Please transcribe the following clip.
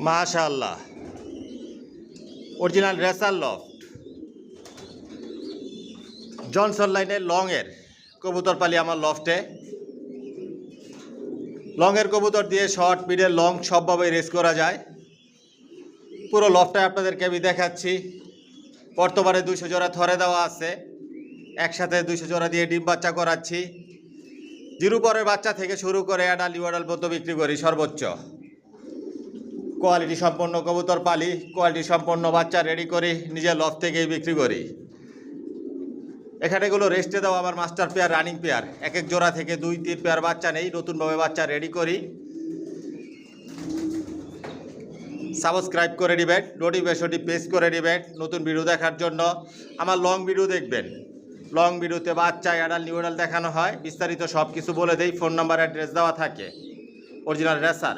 মাশাআল্লাহ, original racer loft Johnson লাইনের লংয়ের কবুতর পালি আমার লফটে। লংয়ের কবুতর দিয়ে শর্ট মিডল লং সবভাবে রেস করা যায়। পুরো লফটায় আপনাদেরকে আমি দেখাচ্ছি। বর্তমানে 200 জোড়া থরে দেওয়া আছে, একসাথে 200 জোড়া দিয়ে ডিম বাচ্চা করাচ্ছি। জিরো পরের বাচ্চা থেকে শুরু করে অ্যাডাল ইউডাল পর্যন্ত বিক্রি করি সর্বোচ্চ। কোয়ালিটি সম্পন্ন কবুতর পালি, কোয়ালিটি সম্পন্ন বাচ্চা রেডি করি, নিজের লফট থেকেই বিক্রি করি। এখানে এগুলো রেস্টে দেওয়া আমার মাস্টার পেয়ার, রানিং পেয়ার। এক এক জোড়া থেকে 2-3 পেয়ার বাচ্চা নেই, নতুনভাবে বাচ্চা রেডি করি। সাবস্ক্রাইব করে দিবেন, নোটিফিকেশনটি প্রেস করে দিবেন নতুন ভিডিও দেখার জন্য। আমার লং ভিডিও দেখবেন, লং ভিডিওতে বাচ্চা অ্যাডাল নিউডাল দেখানো হয়, বিস্তারিত সব কিছু বলে দেই। ফোন নাম্বার অ্যাড্রেস দেওয়া থাকে। Original racer.